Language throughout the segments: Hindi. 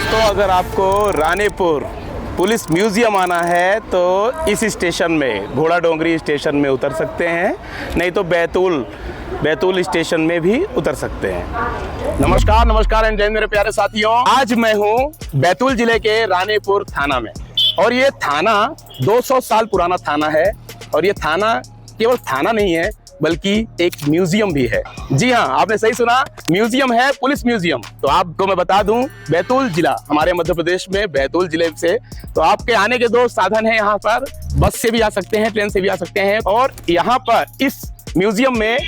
दोस्तों, अगर आपको रानीपुर पुलिस म्यूज़ियम आना है तो इस स्टेशन में, घोड़ा डोंगरी स्टेशन में उतर सकते हैं, नहीं तो बैतूल स्टेशन में भी उतर सकते हैं। नमस्कार एंड जय मेरे प्यारे साथियों। आज मैं हूँ बैतूल जिले के रानीपुर थाना में, और ये थाना 200 साल पुराना थाना है। और ये थाना केवल थाना नहीं है बल्कि एक म्यूजियम भी है। जी हाँ, आपने सही सुना, म्यूजियम है, पुलिस म्यूजियम। तो आपको मैं बता दूं, बैतूल जिला हमारे मध्य प्रदेश में, बैतूल जिले से तो आपके आने के दो साधन हैं यहाँ पर। बस से भी आ सकते हैं, ट्रेन से भी आ सकते हैं। और यहाँ पर इस म्यूजियम में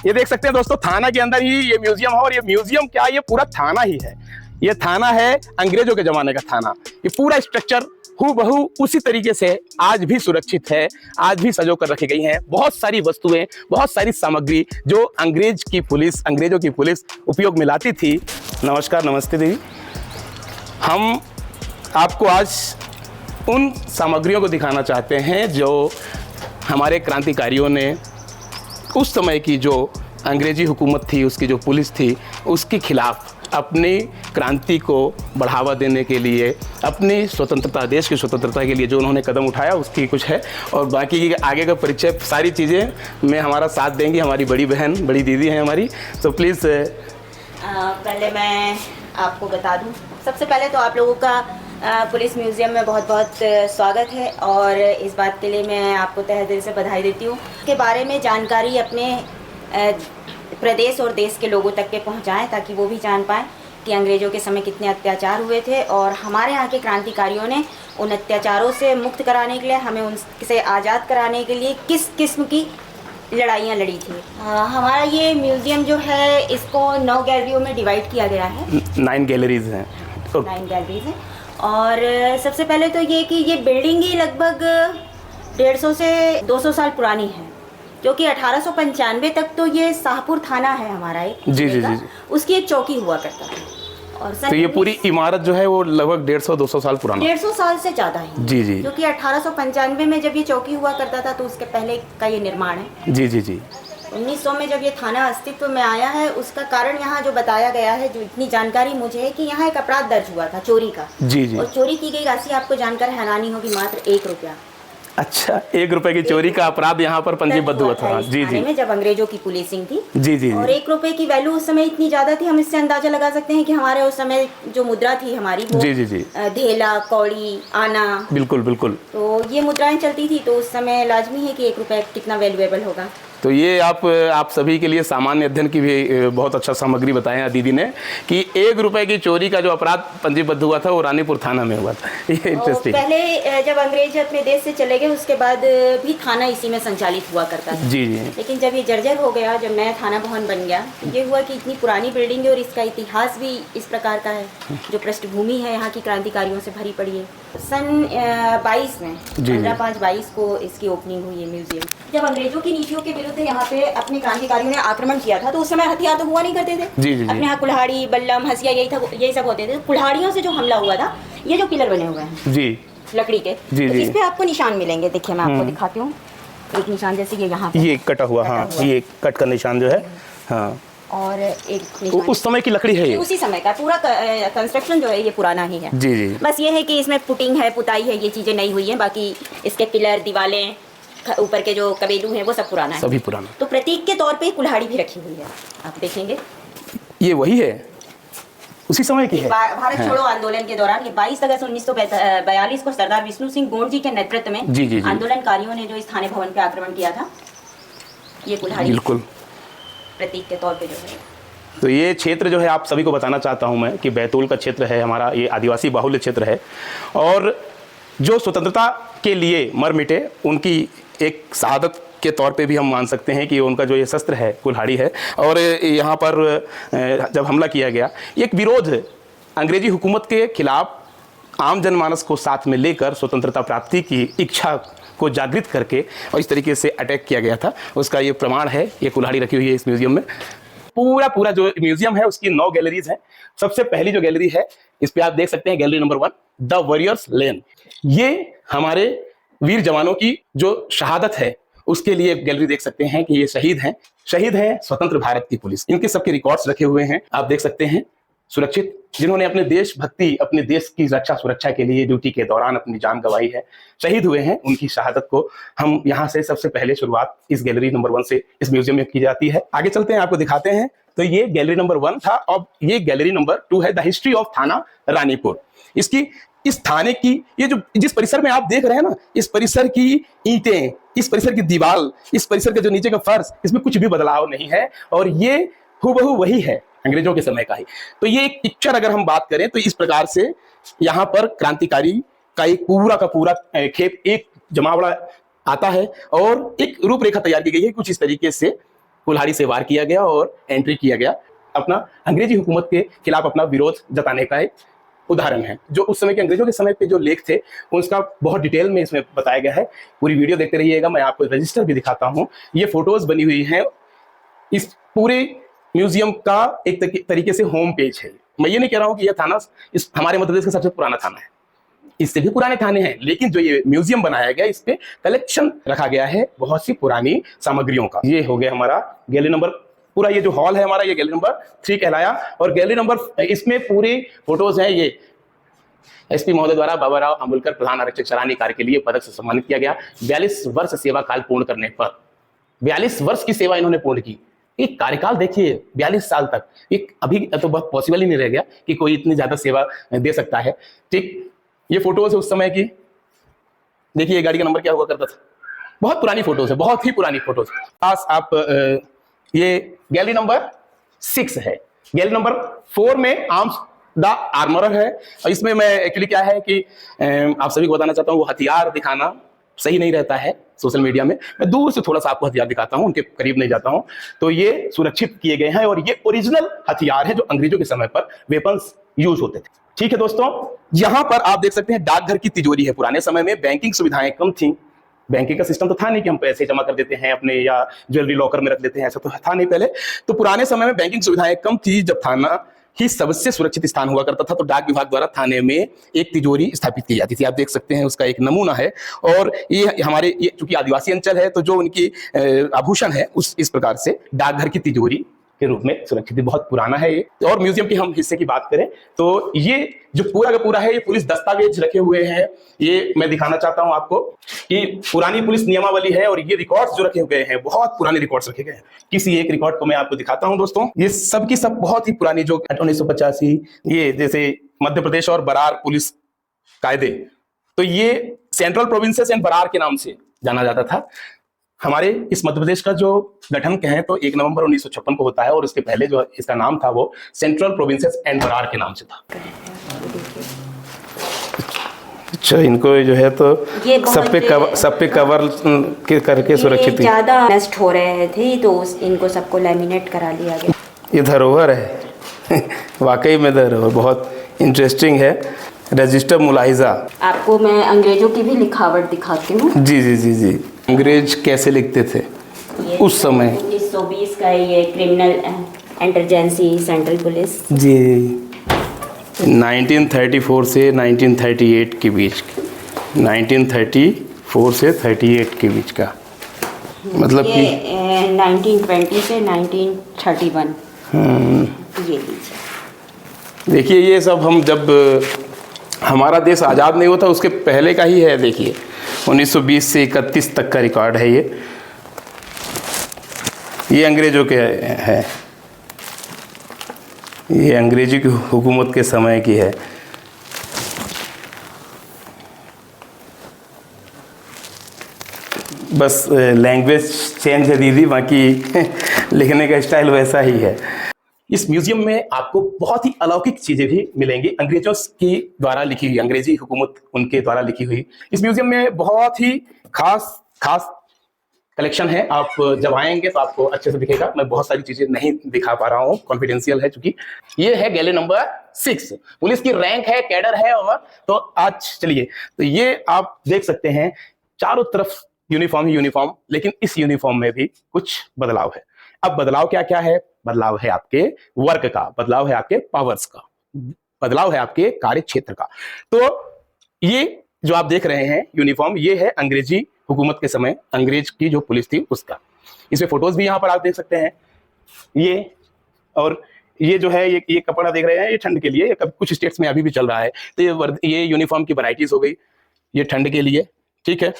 ये देख सकते हैं दोस्तों, थाना के अंदर ही ये म्यूजियम है। और ये म्यूजियम क्या, ये पूरा थाना ही है। ये थाना है अंग्रेजों के जमाने का थाना। ये पूरा स्ट्रक्चर हूबहू उसी तरीके से आज भी सुरक्षित है, आज भी सजो कर रखी गई हैं। बहुत सारी वस्तुएं, बहुत सारी सामग्री जो अंग्रेजों की पुलिस उपयोग में लाती थी। नमस्कार, नमस्ते दीदी। हम आपको आज उन सामग्रियों को दिखाना चाहते हैं जो हमारे क्रांतिकारियों ने उस समय की जो अंग्रेजी हुकूमत थी, उसकी जो पुलिस थी, उसके खिलाफ अपनी क्रांति को बढ़ावा देने के लिए, अपनी स्वतंत्रता, देश की स्वतंत्रता के लिए जो उन्होंने कदम उठाया, उसकी कुछ है। और बाकी आगे का परिचय, सारी चीज़ें में हमारा साथ देंगी हमारी बड़ी बहन, बड़ी दीदी हैं हमारी। तो प्लीज़ पहले मैं आपको बता दूं, सबसे पहले तो आप लोगों का पुलिस म्यूज़ियम में बहुत बहुत स्वागत है। और इस बात के लिए मैं आपको तहे दिल से बधाई देती हूँ। के बारे में जानकारी अपने प्रदेश और देश के लोगों तक के पहुंचाएं, ताकि वो भी जान पाएं कि अंग्रेज़ों के समय कितने अत्याचार हुए थे और हमारे यहाँ के क्रांतिकारियों ने उन अत्याचारों से मुक्त कराने के लिए, हमें उनसे आज़ाद कराने के लिए किस किस्म की लड़ाइयाँ लड़ी थी। हमारा ये म्यूज़ियम जो है, इसको 9 गैलरियों में डिवाइड किया गया है। 9 गैलरीज हैं। 9 गैलरीज हैं। और सबसे पहले तो ये कि ये बिल्डिंग ही लगभग 150 से 200 साल पुरानी है, जो कि 1895 तक तो ये शाहपुर थाना है हमारा एक, जी। उसकी एक चौकी हुआ करता था। और तो ये पूरी इमारत जो है वो लगभग 150-200 साल पुराना, 150 साल से ज़्यादा है। जी, जो कि 1895 में जब ये चौकी हुआ करता था, तो उसके पहले का ये निर्माण है। जी। 1900 में जब ये थाना अस्तित्व में आया है, उसका कारण यहाँ जो बताया गया है, जो इतनी जानकारी मुझे है कि यहाँ एक अपराध दर्ज हुआ था चोरी का। जी। और चोरी की गई राशि आपको जानकर हैरानी होगी, मात्र 1 रुपया। अच्छा, 1 रुपए की चोरी का अपराध यहाँ पर पंजीबद्ध हुआ था। जी। में जब अंग्रेजों की पुलिसिंग थी। जी। और 1 रुपए की वैल्यू उस समय इतनी ज्यादा थी, हम इससे अंदाजा लगा सकते हैं कि हमारे उस समय जो मुद्रा थी हमारी, वो जी। धेला, कौड़ी, आना, बिल्कुल। तो ये मुद्राएं चलती थी। तो उस समय लाजमी है कि 1 रुपए कितना वैल्यूएबल होगा। तो ये आप सभी के लिए सामान्य अध्ययन की भी बहुत अच्छा सामग्री बताए हैं दीदी ने, कि 1 रुपए की चोरी का जो अपराध पंजीबद्ध हुआ था वो रानीपुर थाना में हुआ था। ये इंटरेस्टिंग। पहले जब अंग्रेज अपने देश से चले गए, उसके बाद भी थाना इसी में संचालित हुआ करता था। जी। लेकिन जब ये जर्जर हो गया, जब नया थाना भवन बन गया, ये हुआ कि इतनी पुरानी बिल्डिंग है और इसका इतिहास भी इस प्रकार का है, जो पृष्ठभूमि है यहाँ की क्रांतिकारियों से भरी पड़ी है। सन 22 में 15/5/22 को इसकी ओपनिंग हुई है म्यूजियम। जब अंग्रेजों की नीतियों के विरुद्ध यहाँ पे अपने क्रांतिकारियों ने आक्रमण किया था, तो उस समय हथियार तो हुआ नहीं करते थे। जी। अपने यहाँ कुल्हाड़ी, बल्लम, हंसिया, यही सब होते थे। कुल्हाड़ियों से जो हमला हुआ था, ये जो पिलर बने हुए हैं जी लकड़ी के, तो इस पे आपको निशान मिलेंगे। देखिए, मैं आपको दिखाती हूँ। एक निशान जैसे ये कटा हुआ, हाँ, ये कट का निशान जो है, हाँ। और एक उस समय की लकड़ी है, ये उसी समय का पूरा कंस्ट्रक्शन जो है ये पुराना ही है। जी। बस ये है कि इसमें पुटिंग है, पुताई है, ये चीजें नहीं हुई हैं। बाकी इसके पिलर, दीवारें, ऊपर के जो कबेलू हैं, वो सब पुराना है, सभी पुराना। तो प्रतीक के तौर पे कुल्हाड़ी भी रखी हुई है, आप देखेंगे। ये वही है, उसी समय की है। भारत छोड़ो आंदोलन के दौरान, ये 22 अगस्त 1942 को सरदार विष्णु सिंह गोंड जी के नेतृत्व में जी। आंदोलनकारियों ने जो इस थाने भवन पे आक्रमण किया था, ये कुल्हाड़ी बिल्कुल प्रतीक के तौर पे जो है। तो ये क्षेत्र जो है, आप सभी को बताना चाहता हूँ मैं कि बैतूल का क्षेत्र है हमारा, ये आदिवासी बाहुल्य क्षेत्र है। और जो स्वतंत्रता के लिए मर मिटे, उनकी एक शहादत के तौर पे भी हम मान सकते हैं कि उनका जो ये शस्त्र है, कुल्हाड़ी है। और यहाँ पर जब हमला किया गया, एक विरोध अंग्रेजी हुकूमत के खिलाफ आम जनमानस को साथ में लेकर स्वतंत्रता प्राप्ति की इच्छा को जागृत करके और इस तरीके से अटैक किया गया था, उसका ये प्रमाण है। ये कुल्हाड़ी रखी हुई है इस म्यूजियम में। पूरा जो म्यूजियम है उसकी 9 गैलरीज हैं। सबसे पहली जो गैलरी है, इस पे आप देख सकते हैं, गैलरी नंबर 1, द वॉरियर्स लेन। ये हमारे वीर जवानों की जो शहादत है उसके लिए गैलरी देख सकते हैं कि ये शहीद हैं स्वतंत्र भारत की पुलिस। इनके सबके रिकॉर्ड्स रखे हुए हैं, आप देख सकते हैं। सुरक्षित, जिन्होंने अपने देशभक्ति, अपने देश की रक्षा सुरक्षा के लिए ड्यूटी के दौरान अपनी जान गंवाई है, शहीद हुए हैं, उनकी शहादत को हम यहाँ से सबसे पहले शुरुआत इस गैलरी नंबर 1 से इस म्यूजियम में की जाती है। आगे चलते हैं, आपको दिखाते हैं। तो ये गैलरी नंबर 1 था। अब ये गैलरी नंबर 2 है, द हिस्ट्री ऑफ थाना रानीपुर। इसकी, इस थाने की, ये जो जिस परिसर में आप देख रहे हैं ना, इस परिसर की ईंटें, इस परिसर की दीवार, इस परिसर का जो नीचे का फर्श, इसमें कुछ भी बदलाव नहीं है और ये हूबहू वही है अंग्रेजों के समय का ही। तो ये एक पिक्चर अगर हम बात करें तो इस प्रकार से यहाँ पर क्रांतिकारी का एक पूरा का पूरा खेप एक जमावड़ा आता है और एक रूपरेखा तैयार की गई है। कुछ इस तरीके से कुल्हाड़ी से वार किया गया और एंट्री किया गया, अपना अंग्रेजी हुकूमत के खिलाफ अपना विरोध जताने का एक उदाहरण है। जो उस समय के अंग्रेजों के समय पे जो लेख थे उसका बहुत डिटेल में इसमें बताया गया है। पूरी वीडियो देखते रहिएगा, मैं आपको रजिस्टर भी दिखाता हूँ। ये फोटोज बनी हुई हैं, इस पूरे म्यूजियम का एक तरीके से होम पेज है। मैं ये नहीं कह रहा हूँ कि यह थाना इस हमारे मध्य प्रदेश का सबसे पुराना थाना है, इससे भी पुराने थाने हैं, लेकिन जो ये म्यूजियम बनाया गया इस पे कलेक्शन रखा गया है बहुत सी पुरानी सामग्रियों का। ये हो गया हमारा गैलरी नंबर, पूरा ये जो हॉल है हमारा, ये गैलरी नंबर 3 कहलाया। और गैलरी नंबर, इसमें पूरे फोटोज हैं। ये एसपी महोदय द्वारा बाबा राव अम्बुलकर प्रधान आरक्षक सराहनीय कार्य के लिए पदक से सम्मानित किया गया। 42 वर्ष सेवा काल पूर्ण करने पर, 42 वर्ष की सेवा इन्होंने पूर्ण की। एक कार्यकाल देखिए 42 साल तक, एक अभी तो बहुत पॉसिबल ही नहीं रह गया कि कोई इतनी ज्यादा सेवा दे सकता है। ठीक, ये फोटोज है उस समय की। देखिए गाड़ी का नंबर क्या हुआ करता था, बहुत पुरानी फोटोज है, बहुत ही पुरानी फोटोज। पास आप ये गैलरी नंबर 6 है। गैलरी नंबर 4 में आर्म्स द आर्मरर है। और इसमें मैं एक्चुअली क्या है कि आप सभी को बताना चाहता हूँ, वो हथियार दिखाना सही नहीं रहता है सोशल मीडिया में। मैं दूर से थोड़ा सा आपको हथियार दिखाता हूँ, उनके करीब नहीं जाता हूँ। तो ये सुरक्षित किए गए हैं और ये ओरिजिनल हथियार है जो अंग्रेजों के समय पर वेपन्स यूज होते थे। ठीक है दोस्तों, यहां पर आप देख सकते हैं डाकघर की तिजोरी है। पुराने समय में बैंकिंग सुविधाएं कम थी, बैंकिंग का सिस्टम तो था नहीं कि हम पैसे जमा कर देते हैं अपने या ज्वेलरी लॉकर में रख देते हैं, ऐसा तो था नहीं पहले। तो पुराने समय में बैंकिंग सुविधाएं कम थी, जब थाना ही सबसे सुरक्षित स्थान हुआ करता था, तो डाक विभाग द्वारा थाने में एक तिजोरी स्थापित की जाती थी। आप देख सकते हैं उसका एक नमूना है। और ये हमारे, ये चूंकि आदिवासी अंचल है तो जो उनकी आभूषण है उस इस प्रकार से डाकघर की तिजोरी के रूप में सुरक्षित, बहुत पुराना है ये। और म्यूजियम की हम हिस्से की बात करें तो ये जो पूरा का पूरा है, ये पुलिस दस्तावेज रखे हुए हैं। ये मैं दिखाना चाहता हूं आपको कि पुरानी पुलिस नियमावली है और ये रिकॉर्ड्स जो रखे हुए हैं, बहुत पुराने रिकॉर्ड्स रखे गए हैं। किसी एक रिकॉर्ड को मैं आपको दिखाता हूं दोस्तों। ये सब की सब बहुत ही पुरानी, जो 1985, ये जैसे मध्य प्रदेश और बरार पुलिस कायदे, तो ये सेंट्रल प्रोविंसेस एंड बरार के नाम से जाना जाता था। हमारे इस मध्य प्रदेश का जो गठन कहें तो 1 नवंबर 1956 को होता है और उसके पहले जो इसका नाम था वो सेंट्रल प्रोविंसेस एंड बरार के नाम से था। अच्छा, इनको जो है तो सब पे कवर करके सुरक्षित, ज्यादा नष्ट हो रहे थे तो इनको सबको लैमिनेट करा लिया गया। ये धरोहर है वाकई में धरोहर बहुत इंटरेस्टिंग है। रजिस्टर मुलाहिजा, आपको मैं अंग्रेजों की भी लिखावट दिखाती हूँ। जी जी जी जी, अंग्रेज कैसे लिखते थे उस समय। 1920 का ये क्रिमिनल इंटेलिजेंसी सेंट्रल पुलिस जी, 1934 से 1938 के बीच, 1934 से 38 के बीच का, मतलब कि 1920 से 1931। ये लीजिए, देखिए ये सब हम जब हमारा देश आज़ाद नहीं होता उसके पहले का ही है। देखिए 1920 से 31 तक का रिकॉर्ड है ये अंग्रेजों के है, ये अंग्रेजी की हुकूमत के समय की है। बस लैंग्वेज चेंज है दीदी, बाकी लिखने का स्टाइल वैसा ही है। इस म्यूजियम में आपको बहुत ही अलौकिक चीजें भी मिलेंगी, अंग्रेजों की द्वारा लिखी हुई, अंग्रेजी हुकूमत उनके द्वारा लिखी हुई। इस म्यूजियम में बहुत ही खास कलेक्शन है। आप जब आएंगे तो आपको अच्छे से दिखेगा। मैं बहुत सारी चीजें नहीं दिखा पा रहा हूँ, कॉन्फिडेंशियल है चूंकि। ये है गैलरी नंबर 6, पुलिस की रैंक है, कैडर है। और तो आज चलिए, तो ये आप देख सकते हैं चारों तरफ यूनिफॉर्म ही यूनिफॉर्म, लेकिन इस यूनिफॉर्म में भी कुछ बदलाव है। अब बदलाव क्या क्या है? बदलाव है आपके वर्क का, बदलाव है आपके पावर्स का, बदलाव है आपके कार्य क्षेत्र का। तो ये जो आप देख रहे हैं यूनिफॉर्म, ये है अंग्रेजी हुकूमत के समय अंग्रेज की जो पुलिस थी उसका। इसमें फोटोज भी यहाँ पर आप देख सकते हैं ये। और ये जो है ये कपड़ा देख रहे हैं, ये ठंड के लिए, ये कुछ स्टेट्स में अभी भी चल रहा है। तो ये यूनिफॉर्म की वैरायटीज हो गई, ये ठंड के लिए, ठीक है।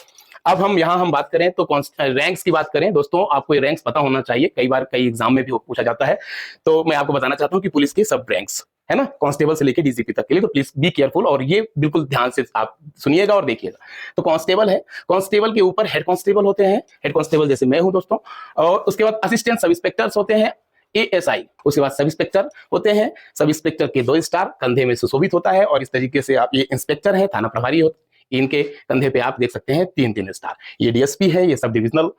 अब हम बात करें तो रैंक्स की बात करें दोस्तों, आपको ये रैंक्स पता होना चाहिए, कई बार कई एग्जाम में भी पूछा जाता है। तो मैं आपको बताना चाहता हूँ कि पुलिस के सब रैंक्स है ना, कांस्टेबल से लेकर डीजीपी तक के लिए, तो प्लीज बी केयरफुल और ये बिल्कुल ध्यान से आप सुनिएगा और देखिएगा। तो कांस्टेबल है, कांस्टेबल के ऊपर हेड कांस्टेबल होते हैं, हेड कांस्टेबल जैसे मैं हूं दोस्तों, और उसके बाद असिस्टेंट सब इंस्पेक्टर्स होते हैं, ASI, उसके बाद सब इंस्पेक्टर होते हैं, सब इंस्पेक्टर के 2 स्टार कंधे में सुशोभित होता है, और इस तरीके से आप ये इंस्पेक्टर है, थाना प्रभारी होते, इनके कंधे पे आप देख सकते हैं 3-3 स्टार। ये DSP है, ये सब डिविजनल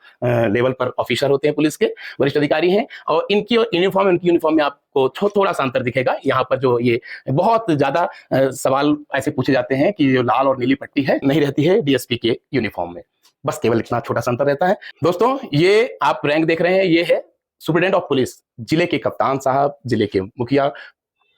लेवल पर ऑफिसर होते हैं, पुलिस के वरिष्ठ अधिकारी हैं, और इनकी यूनिफॉर्म में आपको थोड़ा सा अंतर दिखेगा। यहाँ पर जो ये बहुत ज्यादा सवाल ऐसे पूछे जाते हैं कि जो लाल और नीली पट्टी है नहीं रहती है DSP के यूनिफॉर्म में, बस केवल इतना छोटा सा अंतर रहता है। दोस्तों ये आप रैंक देख रहे हैं, ये है सुपरिटेंडेंट ऑफ पुलिस, जिले के कप्तान साहब, जिले के मुखिया,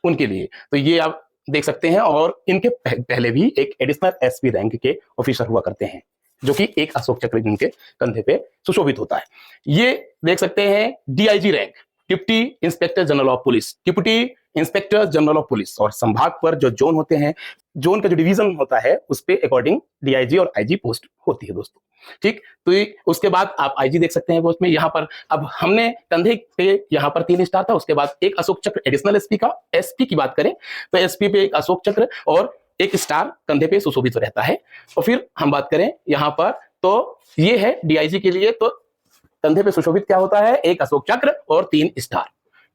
उनके लिए। तो ये आप देख सकते हैं, और इनके पहले भी एक एडिशनल SP रैंक के ऑफिसर हुआ करते हैं, जो कि एक अशोक चक्र जिनके कंधे पे सुशोभित होता है। ये देख सकते हैं DIG rank, deputy inspector general of police, deputy inspector general of police, और संभाग पर जो जोन होते हैं, जोन का जो डिवीजन होता है उस पे अकॉर्डिंग DIG और IG पोस्ट होती है दोस्तों, ठीक। तो उसके बाद आप IG देख सकते हैं पोस्ट में। यहाँ पर अब हमने कंधे पे यहाँ पर 3 स्टार था, उसके बाद एक अशोक चक्र एडिशनल SP का, SP की बात करें तो SP पे एक अशोक चक्र और 1 स्टार कंधे पे सुशोभित रहता है। और फिर हम बात करें यहाँ पर, तो ये है DIG के लिए, तो कंधे पे सुशोभित क्या होता है, 1 अशोक चक्र और 3 स्टार,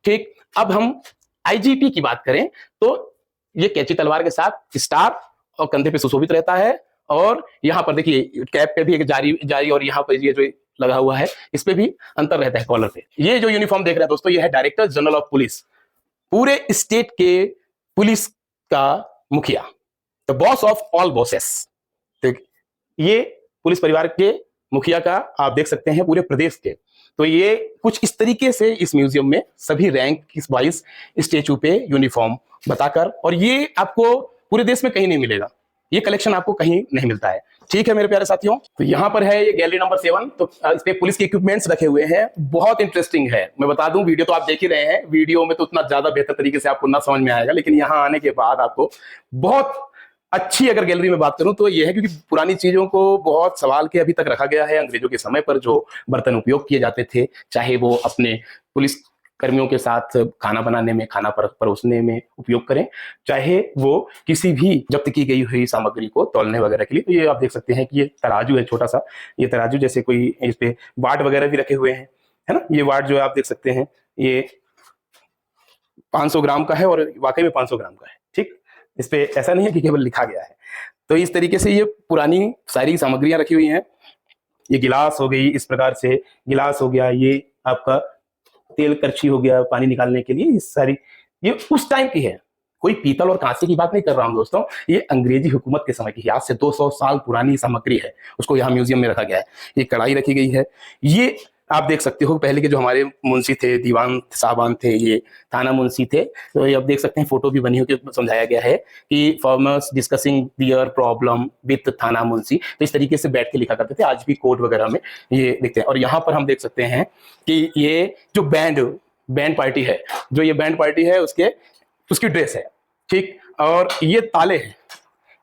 ठीक। अब हम IGP की बात करें तो ये कैची तलवार के साथ स्टार और कंधे पे सुशोभित रहता है, और यहाँ पर देखिए कैप पे भी एक जारी और यहाँ पर ये जो लगा हुआ है इस पे भी अंतर रहता है कॉलर पे। ये जो यूनिफॉर्म देख रहे हैं दोस्तों, ये है डायरेक्टर जनरल ऑफ पुलिस, पूरे स्टेट के पुलिस का मुखिया, the boss of all bosses. ये पुलिस परिवार के मुखिया का आप देख सकते हैं पूरे प्रदेश के। तो ये कुछ इस तरीके से इस म्यूजियम में सभी रैंक इस 22 स्टेचू पे यूनिफॉर्म बताकर, और ये आपको पूरे देश में कहीं नहीं मिलेगा, ये कलेक्शन आपको कहीं नहीं मिलता है, ठीक है मेरे प्यारे साथियों। तो यहाँ पर है ये गैलरी नंबर 7, तो इस पे पुलिस के इक्विपमेंट्स रखे हुए हैं, बहुत इंटरेस्टिंग है। मैं बता दूं, वीडियो तो आप देख ही रहे हैं, वीडियो में तो उतना ज्यादा बेहतर तरीके से आपको ना समझ में आएगा, लेकिन यहाँ आने के बाद आपको बहुत अच्छी, अगर गैलरी में बात करूं तो ये है, क्योंकि पुरानी चीजों को बहुत संभाल के अभी तक रखा गया है। अंग्रेजों के समय पर जो बर्तन उपयोग किए जाते थे, चाहे वो अपने पुलिस कर्मियों के साथ खाना बनाने में, खाना परोसने में उपयोग करें, चाहे वो किसी भी जब्त की गई हुई सामग्री को तौलने वगैरह के लिए। तो ये आप देख सकते हैं कि ये तराजू है, छोटा सा ये तराजू, जैसे कोई इस पे वाट वगैरह भी रखे हुए हैं, है ना। ये वाट जो है आप देख सकते हैं, ये 500 ग्राम का है, और वाकई में 500 ग्राम का है, ठीक। इस पे ऐसा नहीं है कि केवल लिखा गया है। तो इस तरीके से ये पुरानी सारी सामग्रियां रखी हुई हैं। ये गिलास हो गई, इस प्रकार से गिलास हो गया, ये आपका तेल करछी हो गया पानी निकालने के लिए, ये सारी ये उस टाइम की है, कोई पीतल और कांसे की बात नहीं कर रहा हूं दोस्तों, ये अंग्रेजी हुकूमत के समय की, आज से 200 साल पुरानी सामग्री है, उसको यहाँ म्यूजियम में रखा गया है। ये कढ़ाई रखी गई है, ये आप देख सकते हो पहले के जो हमारे मुंशी थे, दीवान साहबान थे, ये थाना मुंशी थे। तो ये आप देख सकते हैं, फोटो भी बनी होकर समझाया गया है कि farmers discussing their problem with thana munshi. तो इस तरीके से बैठ के लिखा करते थे, आज भी कोर्ट वगैरह में ये देखते हैं। और यहाँ पर हम देख सकते हैं कि ये जो बैंड पार्टी है, जो ये बैंड पार्टी है उसकी ड्रेस है, ठीक। और ये ताले हैं,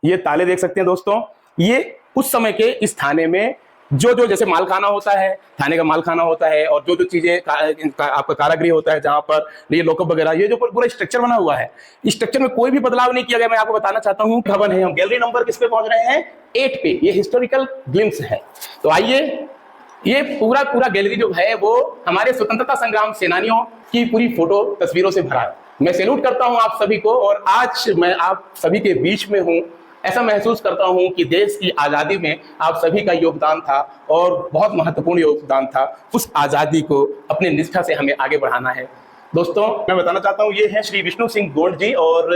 ये ताले देख सकते हैं दोस्तों, ये उस समय के इस थाने में जो जैसे मालखाना होता है, थाने का मालखाना होता है, और जो चीजें आपका कारागृह होता है, जहां पर ये लॉकअप वगैरह, ये जो पूरा स्ट्रक्चर बना हुआ है, इस स्ट्रक्चर में कोई भी बदलाव नहीं किया गया। मैं आपको बताना चाहता हूं, भवन है, हम गैलरी नंबर किस पे पहुंच रहे हैं, 8 पे। ये हिस्टोरिकल ग्लिम्स है। तो आइए, ये पूरा गैलरी जो है वो हमारे स्वतंत्रता संग्राम सेनानियों की पूरी फोटो तस्वीरों से भरा है। मैं सैल्यूट करता हूं आप सभी को, और आज मैं आप सभी के बीच में हूं, ऐसा महसूस करता हूं कि देश की आजादी में आप सभी का योगदान था, और बहुत महत्वपूर्ण योगदान था। उस आजादी को अपने निष्ठा से हमें आगे बढ़ाना है। दोस्तों मैं बताना चाहता हूं, ये है श्री विष्णु सिंह गोंड जी, और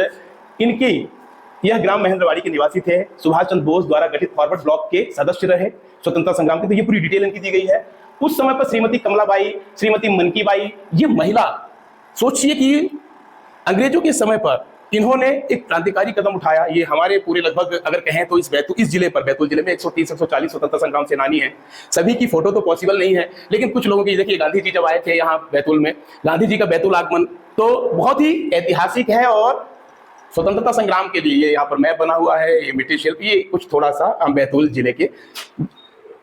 इनकी यह ग्राम महेंद्रवाड़ी के निवासी थे, सुभाष चंद्र बोस द्वारा गठित फॉरवर्ड ब्लॉक के सदस्य रहे स्वतंत्रता संग्राम के। तो ये पूरी डिटेल इनकी दी गई है। उस समय पर श्रीमती कमलाबाई, श्रीमती मनकीबाई, ये महिला, सोचिए कि अंग्रेजों के समय पर इन्होंने एक क्रांतिकारी कदम उठाया। ये हमारे पूरे लगभग अगर कहें तो इस जिले पर, बैतूल जिले में 130-140 स्वतंत्रता संग्राम सेनानी हैं। सभी की फोटो तो पॉसिबल नहीं है, लेकिन कुछ लोगों की, देखिए गांधी जी जब आए थे यहाँ बैतूल में, गांधी जी का बैतूल आगमन तो बहुत ही ऐतिहासिक है। और स्वतंत्रता संग्राम के लिए ये यहाँ पर मैप बना हुआ है, ये मिट्टी शिल्प, ये कुछ थोड़ा सा हम बैतूल जिले के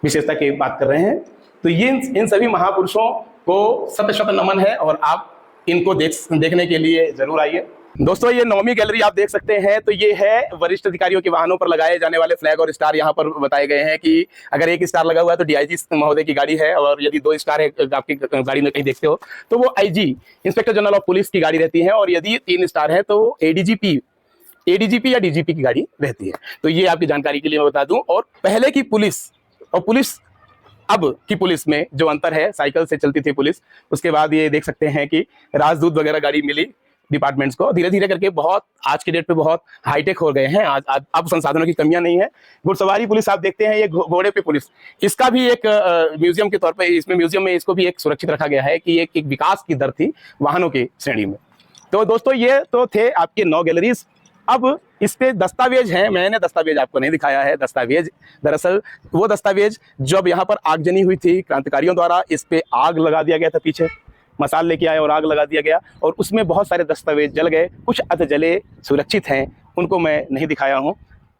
विशेषता की बात कर रहे हैं। तो ये इन सभी महापुरुषों को शत शत नमन है और आप इनको देखने के लिए जरूर आइए। दोस्तों ये 9वीं गैलरी आप देख सकते हैं। तो ये है वरिष्ठ अधिकारियों के वाहनों पर लगाए जाने वाले फ्लैग और स्टार। यहाँ पर बताए गए हैं कि अगर 1 स्टार लगा हुआ है तो डीआईजी महोदय की गाड़ी है, और यदि 2 स्टार है आपकी गाड़ी में कहीं देखते हो तो वो IG, inspector general of police की गाड़ी रहती है, और यदि 3 स्टार है तो एडीजीपी या डीजीपी की गाड़ी रहती है। तो ये आपकी जानकारी के लिए मैं बता दूं। और पहले की पुलिस और पुलिस अब की पुलिस में जो अंतर है, साइकिल से चलती थी पुलिस, उसके बाद ये देख सकते हैं कि राजदूत वगैरह गाड़ी मिली डिपार्टमेंट्स को, धीरे धीरे करके बहुत आज के डेट पे बहुत हाईटेक हो गए हैं। आज अब संसाधनों की कमियां नहीं है। घुड़सवारी पुलिस आप देखते हैं, ये घोड़े पे पुलिस, इसका भी एक म्यूजियम के तौर पे, इसमें म्यूजियम में इसको भी एक सुरक्षित रखा गया है कि एक विकास की दर थी वाहनों की श्रेणी में। तो दोस्तों ये तो थे आपके 9 गैलरीज। अब इस पे दस्तावेज हैं, मैंने दस्तावेज आपको नहीं दिखाया है। दस्तावेज दरअसल वो दस्तावेज जब यहाँ पर आगजनी हुई थी क्रांतिकारियों द्वारा, इस पे आग लगा दिया गया था, पीछे मसाल लेके आए और आग लगा दिया गया, और उसमें बहुत सारे दस्तावेज जल गए। कुछ अध जले सुरक्षित हैं, उनको मैं नहीं दिखाया हूँ।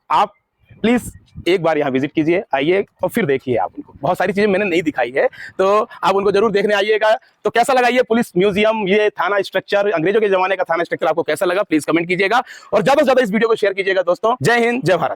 आप प्लीज़ एक बार यहाँ विजिट कीजिए, आइए और फिर देखिए आप उनको। बहुत सारी चीज़ें मैंने नहीं दिखाई है, तो आप उनको जरूर देखने आइएगा। तो कैसा लगा ये पुलिस म्यूजियम, ये थाना स्ट्रक्चर, अंग्रेजों के जमाने का थाना स्ट्रक्चर आपको कैसा लगा, प्लीज़ कमेंट कीजिएगा और ज़्यादा से ज़्यादा इस वीडियो को शेयर कीजिएगा। दोस्तों जय हिंद, जय भारत।